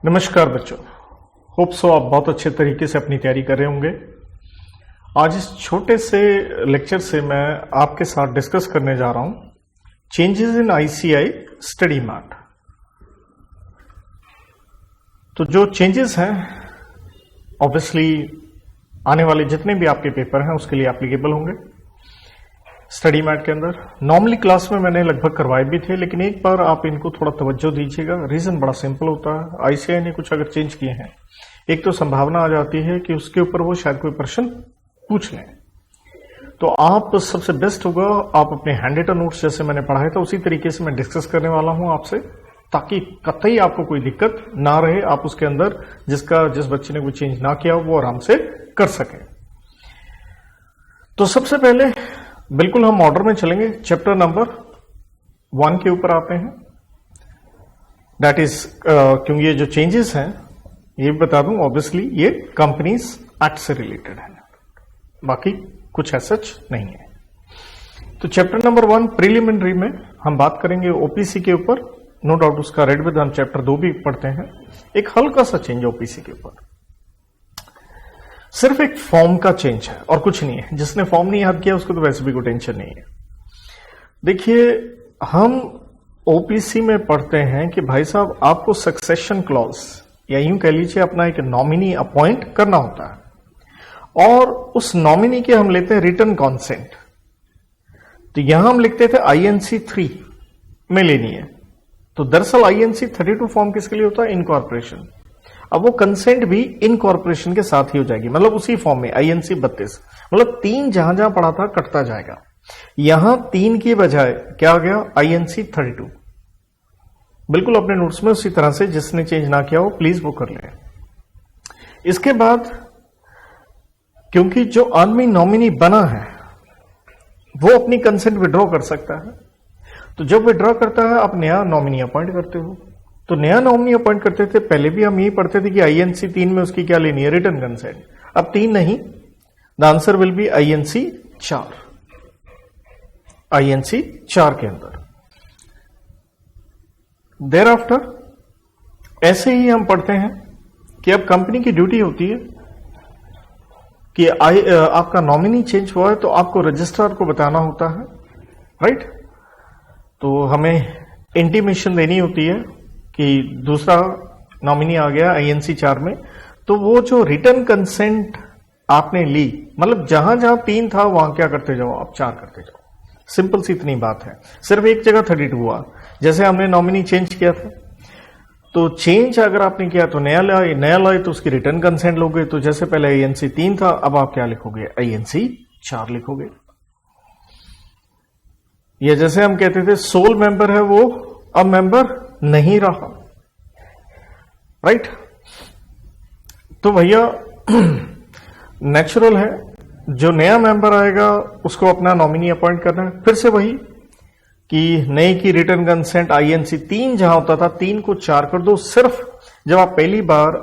नमस्कार बच्चों, hope so आप बहुत अच्छे तरीके से अपनी तैयारी कर रहे होंगे। आज इस छोटे से लेक्चर से मैं आपके साथ डिस्कस करने जा रहा हूं changes in ICI study mat. तो जो चेंजेस हैं ऑब्वियसली आने वाले जितने भी आपके पेपर हैं उसके लिए एप्लीकेबल होंगे स्टडी मैट के अंदर। नॉर्मली क्लास में मैंने लगभग करवाए भी थे, लेकिन एक बार आप इनको थोड़ा तवज्जो दीजिएगा। रीजन बड़ा सिंपल होता है, आईसीआई ने कुछ अगर चेंज किए हैं, एक तो संभावना आ जाती है कि उसके ऊपर वो शायद कोई प्रश्न पूछ लें। तो आप सबसे बेस्ट होगा आप अपने हैंड रिटन नोट्स जैसे मैंने पढ़ाया था उसी तरीके से मैं डिस्कस करने वाला हूं आपसे, ताकि कतई आपको कोई दिक्कत ना रहे। आप उसके अंदर जिस बच्चे ने कोई चेंज ना किया वो आराम से कर सके। तो सबसे पहले बिल्कुल हम ऑर्डर में चलेंगे, चैप्टर नंबर 1 के ऊपर आते हैं। दैट इज क्योंकि ये जो चेंजेस हैं ये बता दूं ऑब्वियसली ये कंपनीज एक्ट से रिलेटेड है, बाकी कुछ ऐसा नहीं है। तो चैप्टर नंबर 1 प्रीलिमिनरी में हम बात करेंगे ओपीसी के ऊपर। नो डाउट उसका रेड विद हम चैप्टर 2 भी पढ़ते हैं। एक हल्का सा चेंज ओपीसी के ऊपर, सिर्फ एक फॉर्म का चेंज है और कुछ नहीं है। जिसने फॉर्म नहीं याद किया उसको तो वैसे भी कोई टेंशन नहीं है। देखिए, हम ओपीसी में पढ़ते हैं कि भाई साहब आपको सक्सेशन क्लॉज या यूं कह लीजिए अपना एक नॉमिनी अपॉइंट करना होता है और उस नॉमिनी के हम लेते हैं रिटन कॉन्सेंट। तो यहां हम लिखते थे आईएनसी 3 में लेनी है। तो दरअसल आईएनसी 32 फॉर्म किसके लिए होता है? इनकॉर्पोरेशन। अब वो कंसेंट भी इनकॉर्पोरेशन के साथ ही हो जाएगी, मतलब उसी फॉर्म में आईएनसी 32, मतलब 3 जहां जहां पड़ा था कटता जाएगा। यहां 3 की बजाय क्या आ गया? आईएनसी 32। बिल्कुल अपने नोट्स में उसी तरह से जिसने चेंज ना किया हो प्लीज वो कर ले। इसके बाद क्योंकि जो आदमी नॉमिनी बना है वो अपनी कंसेंट विड्रॉ कर सकता है, तो जब विड्रॉ करता है आप नया नॉमिनी अपॉइंट करते हो। तो नया नॉमिनी अपॉइंट करते थे, पहले भी हम यही पढ़ते थे कि आईएनसी 3 में उसकी क्या लेनी है? Written consent. अब 3 नहीं, the answer will be INC 4। INC 4 के अंदर देयर आफ्टर ऐसे ही हम पढ़ते हैं कि अब कंपनी की ड्यूटी होती है कि आपका नॉमिनी चेंज हुआ है तो आपको रजिस्ट्रार को बताना होता है, राइट? तो हमें इंटीमेशन देनी होती है कि दूसरा नॉमिनी आ गया आईएनसी 4 में। तो वो जो रिटर्न कंसेंट आपने ली, मतलब जहां जहां 3 था वहां क्या करते जाओ? आप 4 करते जाओ। सिंपल सी इतनी बात है। सिर्फ एक जगह 32 हुआ, जैसे हमने नॉमिनी चेंज किया था। तो चेंज अगर आपने किया तो नया लाए तो उसकी रिटर्न कंसेंट लोगे। तो जैसे पहले आईएनसी 3 था, अब आप क्या लिखोगे? आईएनसी 4 लिखोगे। या जैसे हम कहते थे सोल मेंबर है वो अब मेंबर नहीं रहा, राइट? तो भैया नेचुरल है, जो नया मेंबर आएगा उसको अपना नॉमिनी अपॉइंट करना है। फिर से वही कि नए की रिटर्न कंसेंट आईएनसी 3 जहां होता था 3 को 4 कर दो। सिर्फ जब आप पहली बार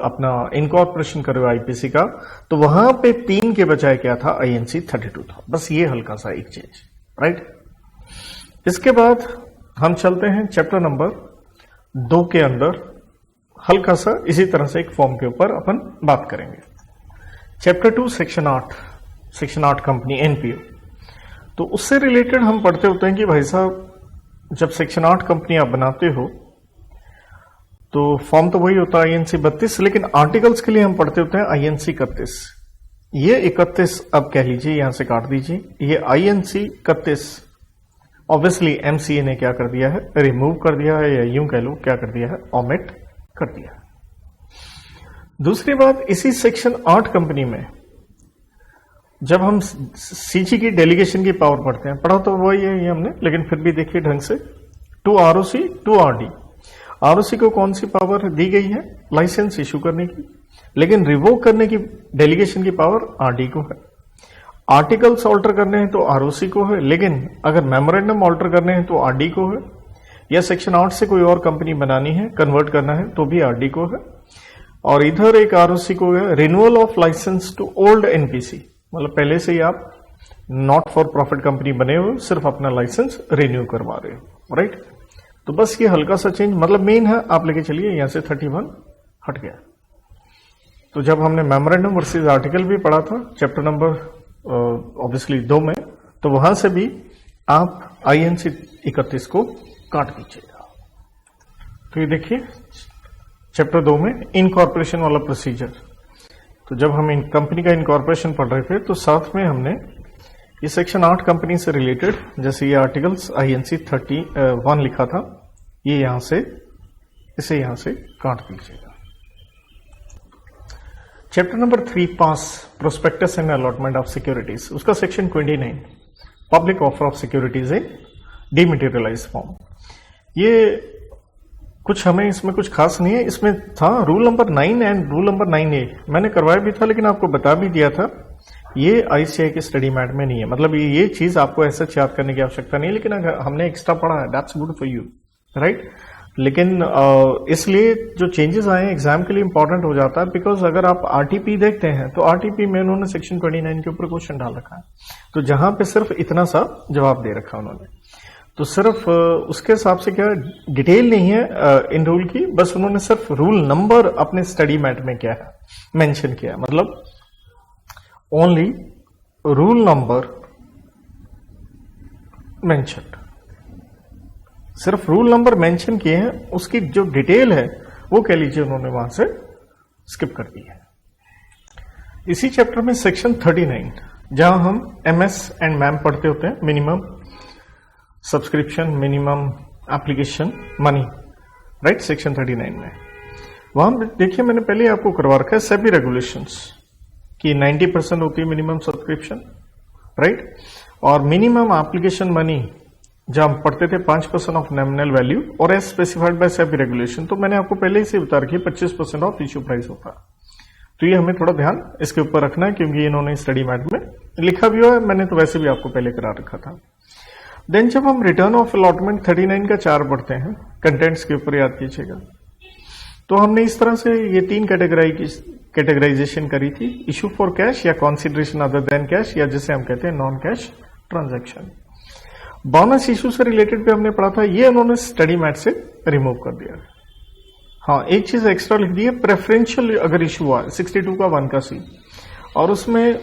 अपना इनकॉर्पोरेशन कर रहे हो आईपीसी का, तो वहां पे 3 के बजाय क्या था? आईएनसी 32 था। बस ये हल्का सा एक चेंज, राइट? इसके बाद हम चलते हैं चैप्टर नंबर 2 के अंदर। हल्का सा इसी तरह से एक फॉर्म के ऊपर अपन बात करेंगे। Chapter 2 section 8 company NPO. तो उससे रिलेटेड हम पढ़ते होते हैं कि भाई साहब जब सेक्शन 8 कंपनी आप बनाते हो तो फॉर्म तो वही होता है आईएनसी 32, लेकिन आर्टिकल्स के लिए हम पढ़ते होते हैं आईएनसी 31। ये 31 अब कह लीजिए, यहां से काट दीजिए। ये आईएनसी 31 ऑब्वियसली एमसीए ने क्या कर दिया है? रिमूव कर दिया है, या यूं कह लो क्या कर दिया है? ओमिट कर दिया है। दूसरी बात, इसी सेक्शन 8 कंपनी में जब हम सीजी की डेलीगेशन की पावर पढ़ते हैं, पढ़ा तो वही है ये हमने, लेकिन फिर भी देखिए ढंग से, to ROC to RD. ROC को कौन सी पावर दी गई है? लाइसेंस इशू करने की, लेकिन रिवोक करने की डेलीगेशन की पावर आरडी को है। आर्टिकल्स ऑल्टर करने हैं तो आरओसी को है, लेकिन अगर मेमोरेंडम ऑल्टर करने हैं तो आरडी को है, या सेक्शन 8 से कोई और कंपनी बनानी है, कन्वर्ट करना है तो भी आरडी को है। और इधर एक आरओसी को है renewal of licence to old NPC, मतलब पहले से ही आप नॉट फॉर प्रॉफिट कंपनी बने हो, सिर्फ अपना लाइसेंस रिन्यू करवा रहे हो, राइट? तो बस ये हल्का सा चेंज, मतलब मेन है, आप लेके चलिए यहां से 31 हट गया। तो जब हमने मेमोरेंडम वर्सेस आर्टिकल भी पढ़ा था चैप्टर नंबर ऑब्वियसली 2 में, तो वहां से भी आप INC 31 को काट दीजिएगा। तो ये देखिए चैप्टर 2 में इनकॉर्पोरेशन वाला प्रोसीजर। तो जब हम कंपनी का इनकॉर्पोरेशन पढ़ रहे थे तो साथ में हमने ये सेक्शन 8 कंपनी से रिलेटेड, जैसे ये आर्टिकल्स INC 31 लिखा था, ये यहां से, इसे यहां से काट दीजिएगा। चैप्टर नंबर 3 पास, prospectus and allotment of securities, उसका section 29 public offer of securities a dematerialise form. ये कुछ हमें इसमें कुछ खास नहीं है, इसमें था rule number 9 and rule number 9A मैंने करवाया भी था, लेकिन आपको बता भी दिया था ये ICAI के स्टडी मैट में नहीं है, मतलब ये चीज आपको ऐसा याद करने की आवश्यकता नहीं है, लेकिन अगर हमने एक्स्ट्रा पढ़ा है that's good for you, right. लेकिन इसलिए जो चेंजेस आए हैं एग्जाम के लिए इंपॉर्टेंट हो जाता है, बिकॉज अगर आप RTP देखते हैं तो RTP में उन्होंने सेक्शन 29 के ऊपर क्वेश्चन डाल रखा है, तो जहां पे सिर्फ इतना सा जवाब दे रखा है उन्होंने, तो सिर्फ उसके हिसाब से क्या डिटेल नहीं है इन रूल की, बस उन्होंने सिर्फ रूल नंबर अपने स्टडी मैट में क्या है मेंशन किया है, मतलब ओनली रूल नंबर मेंशन, सिर्फ रूल नंबर मेंशन किए हैं, उसकी जो डिटेल है वो कह लीजिए उन्होंने वहां से स्किप कर दी है। इसी चैप्टर में सेक्शन 39 जहां हम MS एंड मैम पढ़ते होते हैं, minimum subscription, minimum application money, right, section 39 में वहां देखिए मैंने पहले आपको करवा रखा है सेबी रेगुलेशंस कि 90% होती है मिनिमम सब्सक्रिप्शन, राइट, और मिनिमम एप्लीकेशन मनी जब हम पढ़ते थे 5% ऑफ नॉमिनल वैल्यू और as specified by SEBI regulation, तो मैंने आपको पहले ही से बता रखी 25% ऑफ इश्यू प्राइस होता है। तो ये हमें थोड़ा ध्यान इसके ऊपर रखना है, क्योंकि इन्होंने स्टडी मैट में लिखा भी हुआ है, मैंने तो वैसे भी आपको पहले करा रखा था। देन जब हम रिटर्न ऑफ अलॉटमेंट 39 का 4 पढ़ते हैं, कंटेंट्स के ऊपर याद कीजिएगा, तो हमने इस तरह से ये 3 कैटेगराइजेशन करी थी, इशू फॉर कैश या कॉन्सिडरेशन अदर देन कैश, या जिसे हम कहते हैं non cash transaction. Bonus issue से रिलेटेड भी हमने पढ़ा था, ये उन्होंने स्टडी मैट से रिमूव कर दिया। हाँ, एक चीज एक्स्ट्रा लिख दी है, प्रेफरेंशियल अगर इशू हुआ 62 का 1 का C, और उसमें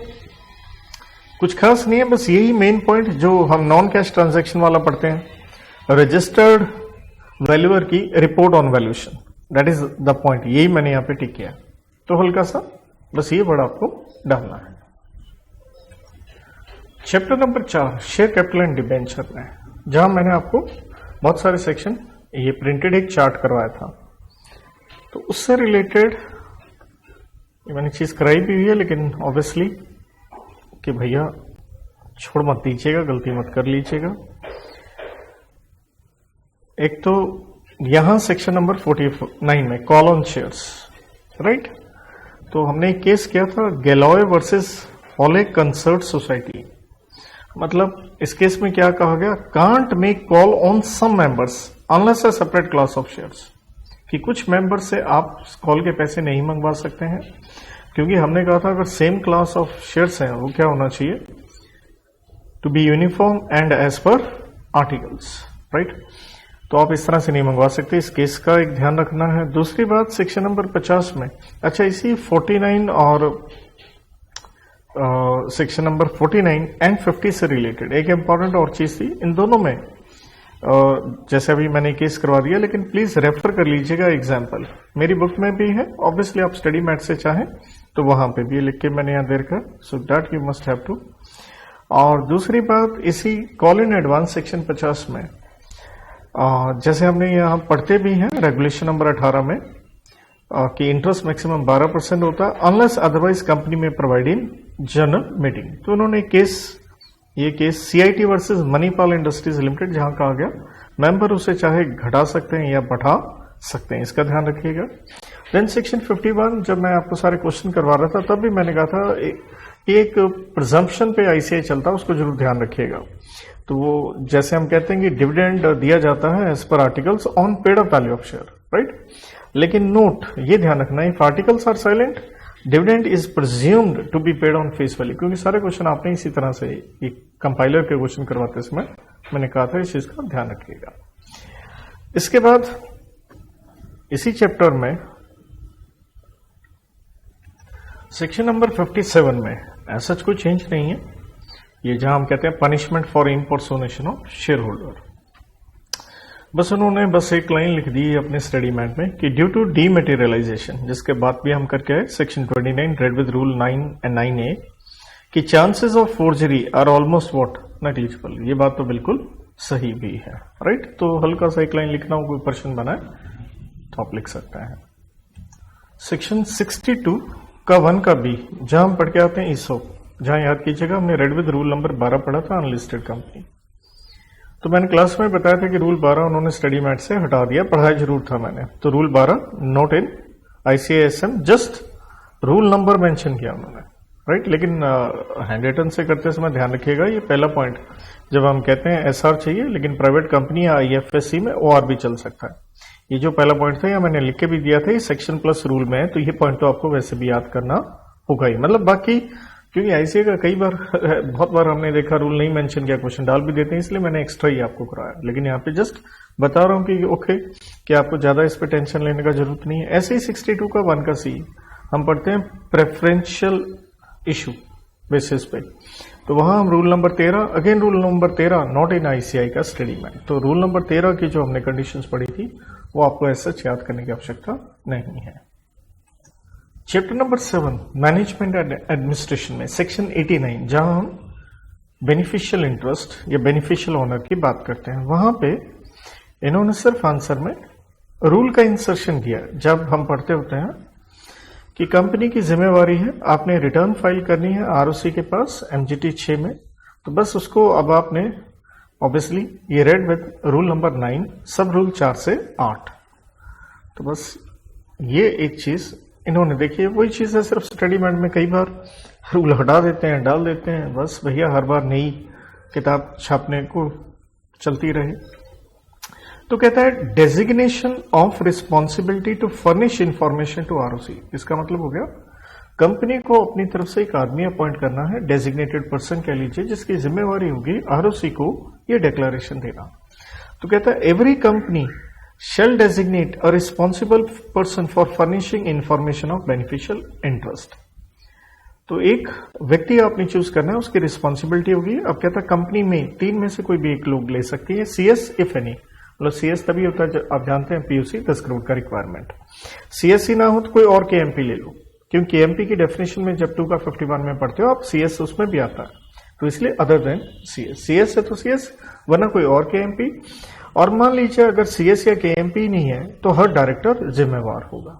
कुछ खास नहीं है, बस यही मेन पॉइंट जो हम नॉन कैश ट्रांजैक्शन वाला पढ़ते हैं, रजिस्टर्ड वैल्यूअर की report on valuation, that is the point, यही मैंने यहां पे टिक किया। तो हल्का सा बस ये वर्ड आपको डालना है। Chapter number 4 share capital and debenture में, जहां मैंने आपको बहुत सारे सेक्शन, ये प्रिंटेड एक चार्ट करवाया था, तो उससे रिलेटेड मैंने चीज कराई भी हुई है, लेकिन ऑब्वियसली कि भैया छोड़ मत दीजिएगा, गलती मत कर लीजिएगा। एक तो यहां सेक्शन नंबर 49 में कॉल ऑन शेयर्स, राइट, तो हमने एक केस किया था Galloway versus Halle concert society, मतलब इस केस में क्या कहा गया, can't make call on some members unless a separate class of shares, कि कुछ मेंबर से आप कॉल के पैसे नहीं मंगवा सकते हैं, क्योंकि हमने कहा था अगर सेम क्लास ऑफ शेयर्स हैं वो क्या होना चाहिए, to be uniform and as per articles, right, तो आप इस तरह से नहीं मंगवा सकते, इस केस का एक ध्यान रखना है। दूसरी बात सेक्शन नंबर 50 में, अच्छा इसी 49 और सेक्शन नंबर 49 एंड 50 से रिलेटेड एक इंपॉर्टेंट और चीज थी, इन दोनों में जैसे अभी मैंने केस करवा दिया, लेकिन प्लीज रेफर कर लीजिएगा, एग्जाम्पल मेरी बुक में भी है, ऑब्वियसली आप स्टडी मैट से चाहें तो वहां पे भी लिख के मैंने यहां देर कर, so that you must have to. और दूसरी बात इसी कॉल इन एडवांस सेक्शन 50 में जैसे हमने यहां पढ़ते भी हैं रेगुलेशन नंबर 18 में कि इंटरेस्ट मैक्सिमम 12% होता है अनलेस अदरवाइज कंपनी में प्रोवाइडिंग जनरल मीटिंग, तो उन्होंने ये case CIT versus Manipal industries limited, जहां कहा गया मेंबर उसे चाहे घटा सकते हैं या बढ़ा सकते हैं, इसका ध्यान रखिएगा। देन सेक्शन 51 जब मैं आपको सारे क्वेश्चन करवा रहा था तब भी मैंने कहा था एक प्रिजम्पशन पे ICAI चलता है, उसको जरूर ध्यान रखिएगा। तो वो जैसे हम कहते हैं कि डिविडेंड दिया जाता है as per articles on paid up value of share, right, लेकिन नोट ये ध्यान रखना, if articles are silent dividend is presumed to be paid on face value, क्योंकि सारे क्वेश्चन आपने इसी तरह से एक कंपाइलर के क्वेश्चन करवाते समय मैंने कहा था, इस चीज का ध्यान रखिएगा। इसके बाद इसी चैप्टर में सेक्शन नंबर 57 में ऐसा कोई चेंज नहीं है, ये जहां हम कहते हैं punishment for impersonation of share holder. बस उन्होंने बस एक लाइन लिख दी अपने स्टडी मैट में कि ड्यू टू डीमेटेरियलाइजेशन, जिसके बाद भी हम करके आए section 29 read with rule 9 and 9A कि chances of forgery are almost what negligible. ये बात तो बिल्कुल सही भी है, राइट। तो हल्का सा एक लाइन लिखना हो, कोई प्रश्न बनाए तो आप लिख सकते हैं। सेक्शन 62 का 1 का B, जहां हम पढ़ के आते हैं ईसोप, जहां याद कीजिएगा हमने रेड विद रूल नंबर 12 पढ़ा था अनलिस्टेड कंपनी। तो मैंने क्लास में बताया था कि रूल 12 उन्होंने स्टडी मैट से हटा दिया, पढ़ाया जरूर था मैंने। तो रूल 12 नोट इन ICASM, just rule number mention किया उन्होंने, राइट। लेकिन हैंड रिटन से करते समय ध्यान रखिएगा, ये पहला पॉइंट जब हम कहते हैं SR चाहिए, लेकिन प्राइवेट कंपनी या IFSC में OR भी चल सकता है। ये जो पहला पॉइंट था, या मैंने लिख के भी दिया था, ये सेक्शन प्लस रूल में है, तो ये पॉइंट तो आपको वैसे भी याद करना होगा ही। मतलब बाकी क्योंकि ICA का कई बार बहुत बार हमने देखा रूल नहीं मेंशन किया, क्वेश्चन डाल भी देते हैं, इसलिए मैंने एक्स्ट्रा ही आपको कराया। लेकिन यहाँ पे जस्ट बता रहा हूँ कि ओके, कि आपको ज्यादा इस पे टेंशन लेने का जरूरत नहीं है। ऐसे ही 62 का 1 का C हम पढ़ते हैं प्रेफरेंशियल इशू बेसिस पे, तो वहां हम rule number 13, again rule number 13 not in ICI का स्टडी मैट। तो रूल नंबर 13 की जो हमने कंडीशंस पढ़ी थी वो आपको ऐसा याद करने की आवश्यकता नहीं है। Chapter number 7 management and administration में सेक्शन 89, जहां हम बेनिफिशियल इंटरेस्ट या बेनिफिशियल ओनर की बात करते हैं, वहां पे इन्होंने सिर्फ आंसर में रूल का इंसर्शन किया। जब हम पढ़ते होते हैं कि कंपनी की जिम्मेवारी है, आपने रिटर्न फाइल करनी है ROC के पास MGT 6 में, तो बस उसको अब आपने ऑब्वियसली ये रेड विद रूल नंबर 9 सब रूल 4 से 8, तो बस ये एक चीज इन्होंने देखिए, वही चीज है, सिर्फ स्टडी मैट में कई बार रूल हटा देते हैं, डाल देते हैं, बस भैया हर बार नई किताब छापने को चलती रहे। तो कहता है designation of responsibility to furnish information to ROC। इसका मतलब हो गया कंपनी को अपनी तरफ से एक आदमी अपॉइंट करना है, डेजिग्नेटेड पर्सन कह लीजिए, जिसकी जिम्मेवारी होगी ROC को ये डिक्लेरेशन देना। तो कहता है every company shall designate a responsible person for furnishing information of beneficial interest। तो एक व्यक्ति आपने चूज करना है, उसकी रिस्पॉन्सिबिलिटी होगी। अब कहता है कंपनी में 3 में से कोई भी एक लोग ले सकती है, CS इफ एनी, मतलब CS तभी होता है जब आप जानते हैं PUC 10 करोड़ का रिक्वायरमेंट। CS ही ना हो तो कोई और KMP ले लो, क्योंकि KMP की डेफिनेशन में जब 2 का 51 में पढ़ते हो आप, CS उसमें भी आता है, तो इसलिए अदर देन CS है तो CS, वरना कोई और KMP। और मान लीजिए अगर CS या KMP नहीं है तो हर डायरेक्टर जिम्मेवार होगा।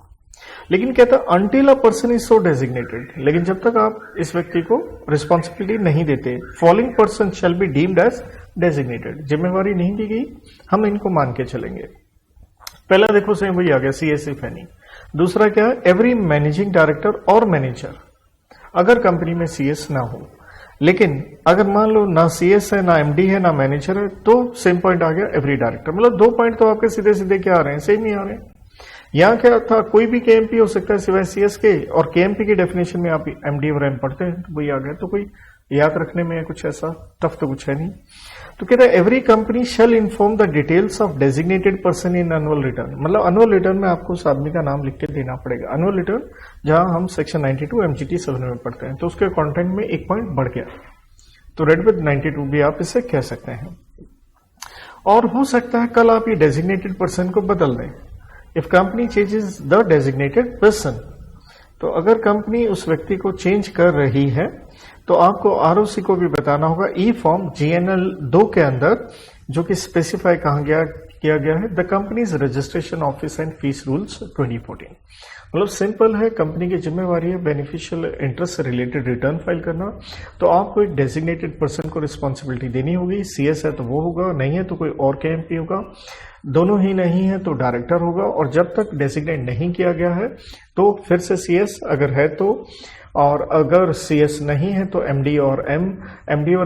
लेकिन कहता है until a person is so designated, लेकिन जब तक आप इस व्यक्ति को रिस्पॉन्सिबिलिटी नहीं देते, following person shall be deemed as designated, जिम्मेवारी नहीं दी गई, हम इनको मान के चलेंगे। पहला देखो सेम वही आ गया CS इफ एनी। दूसरा क्या है, एवरी मैनेजिंग डायरेक्टर और मैनेजर, अगर कंपनी में CS ना हो, लेकिन अगर मान लो ना CS है, ना MD है, ना मैनेजर है, तो सेम पॉइंट आ गया एवरी डायरेक्टर। मतलब 2 पॉइंट तो आपके सीधे सीधे क्या आ रहे हैं, सेम ही आ रहे हैं। यहां क्या था, कोई भी KMP हो सकता है सिवाय CS के, और KMP की डेफिनेशन में आप MD और M पढ़ते हैं, तो वही आ गया। तो कोई याद रखने में कुछ ऐसा टफ तो कुछ है नहीं। तो कहता है every company shall inform the details of designated person in annual return. मतलब एनुअल रिटर्न में आपको उस आदमी का नाम लिख के देना पड़ेगा। एनुअल रिटर्न जहां हम सेक्शन 92 MGT 7 में पढ़ते हैं, तो उसके कंटेंट में एक पॉइंट बढ़ गया, तो रेड विद 92 भी आप इसे कह सकते हैं। और हो सकता है कल आप ये डेजिग्नेटेड पर्सन को बदल दें, if company changes the designated person. तो अगर कंपनी उस व्यक्ति को चेंज कर रही है तो आपको ROC को भी बताना होगा ई फॉर्म GNL 2 के अंदर, जो कि स्पेसिफाई किया गया है the companies registration office and fees rules 2014। मतलब सिंपल है, कंपनी की जिम्मेवारी है बेनिफिशियल इंटरेस्ट से रिलेटेड रिटर्न फाइल करना, तो आपको एक डेजिग्नेटेड पर्सन को रिस्पॉन्सिबिलिटी देनी होगी। CS है तो वो होगा, नहीं है तो कोई और KMP होगा, दोनों ही नहीं है तो डायरेक्टर होगा, और जब तक डेजिग्नेट नहीं किया गया है तो फिर से CS अगर है तो, और अगर CS नहीं है तो MD और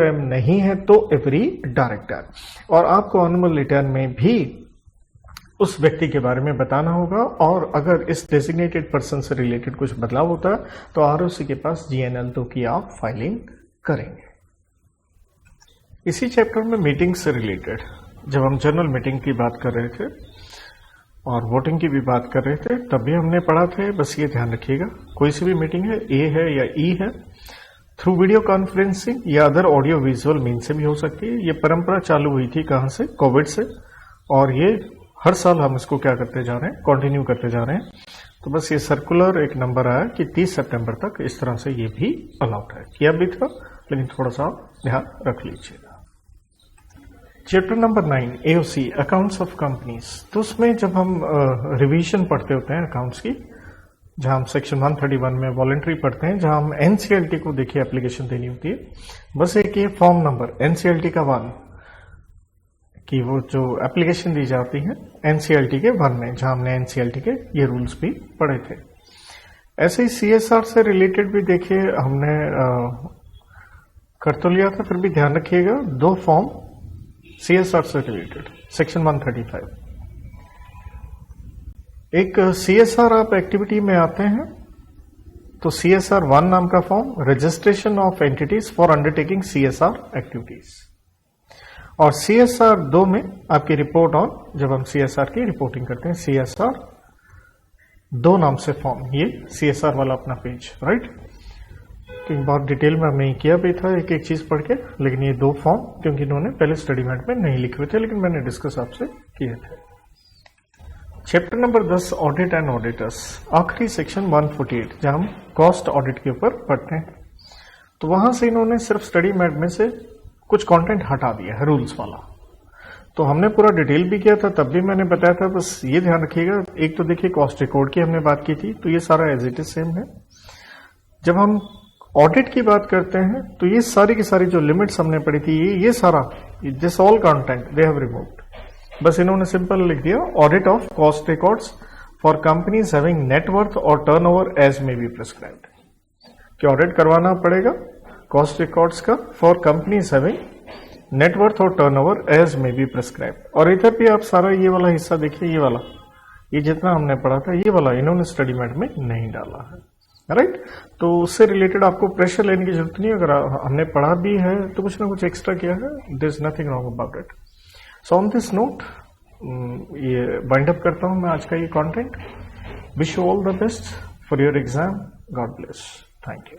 M नहीं है तो एवरी डायरेक्टर। और आपको एनुअल रिटर्न में भी उस व्यक्ति के बारे में बताना होगा, और अगर इस डेजिग्नेटेड पर्सन से रिलेटेड कुछ बदलाव होता है तो ROC के पास GNL 2 की आप फाइलिंग करेंगे। इसी चैप्टर में मीटिंग से रिलेटेड जब हम जनरल मीटिंग की बात कर रहे थे और वोटिंग की भी बात कर रहे थे, तब भी हमने पढ़ा थे। बस ये ध्यान रखिएगा, कोई सी भी मीटिंग है, ए है या ई है, थ्रू वीडियो कॉन्फ्रेंसिंग या अदर ऑडियो विजुअल मीन से भी हो सकती है। ये परंपरा चालू हुई थी कहां से? कोविड से, और ये हर साल हम इसको क्या करते जा रहे हैं, कंटिन्यू करते जा रहे हैं। तो बस ये सर्कुलर एक नंबर आया कि 30 सितंबर तक इस तरह से ये भी अलाउड है। किया भी था, लेकिन थोड़ा सा ध्यान रख लीजिएगा। Chapter number 9 AOC accounts of companies. तो उसमें जब हम रिवीजन पढ़ते होते हैं अकाउंट्स की, जहां हम सेक्शन 131 में वॉलेंट्री पढ़ते हैं, जहां हम एनसीएलटी को देखिए एप्लीकेशन देनी होती है। बस एक ये फॉर्म नंबर एनसीएलटी का 1 कि वो जो एप्लीकेशन दी जाती है एनसीएलटी के 1 में, जहां हमने एनसीएलटी के ये रूल्स भी पढ़े थे। ऐसे ही सीएसआर से रिलेटेड भी देखिए हमने कर तो लिया था, फिर भी ध्यान रखिएगा 2 फॉर्म सीएसआर से रिलेटेड, सेक्शन 135। एक सीएसआर आप एक्टिविटी में आते हैं तो सीएसआर 1 नाम का form, registration of entities for undertaking CSR activities, और सीएसआर 2 में आपकी रिपोर्ट ऑन, जब हम सीएसआर की रिपोर्टिंग करते हैं, सीएसआर 2 नाम से फॉर्म, ये सीएसआर वाला अपना पेज, राइट। तो बहुत डिटेल में हमने किया भी था एक एक चीज पढ़ के, लेकिन ये 2 फॉर्म क्योंकि इन्होंने पहले स्टडी मेट में नहीं लिखे हुए थे, लेकिन मैंने डिस्कस आपसे किए थे। Chapter number 10 audit and auditors, आखिरी सेक्शन 148, जहां हम कॉस्ट ऑडिट के ऊपर पढ़ते हैं। तो वहां से इन्होंने सिर्फ स्टडी मेट में से कुछ कंटेंट हटा दिया है रूल्स वाला। तो हमने पूरा डिटेल भी किया था, तब भी मैंने बताया था, बस ये ध्यान रखिएगा। एक तो देखिए कॉस्ट रिकॉर्ड की हमने बात की थी, तो ये सारा एज इट इज सेम है। जब हम ऑडिट की बात करते हैं तो ये सारी की सारी जो लिमिट्स हमने पढ़ी थी, ये सारा this all content they have removed. बस इन्होंने सिंपल लिख दिया audit of cost records for companies having net worth और turnover as may be prescribed, कि ऑडिट करवाना पड़ेगा कॉस्ट रिकॉर्ड्स का फॉर कंपनीज हैविंग नेटवर्थ और turnover as may be prescribed. और इधर भी आप सारा ये वाला हिस्सा देखिए, ये वाला, ये जितना हमने पढ़ा था ये वाला इन्होंने स्टडी मेट में नहीं डाला है, राइट। तो उससे रिलेटेड आपको प्रेशर लेने की जरूरत नहीं है। अगर हमने पढ़ा भी है तो कुछ ना कुछ एक्स्ट्रा किया है, there is nothing wrong about it. So on this note ये बाइंड अप करता हूं मैं आज का ये content. Wish you all the best for your exam. God bless. Thank you.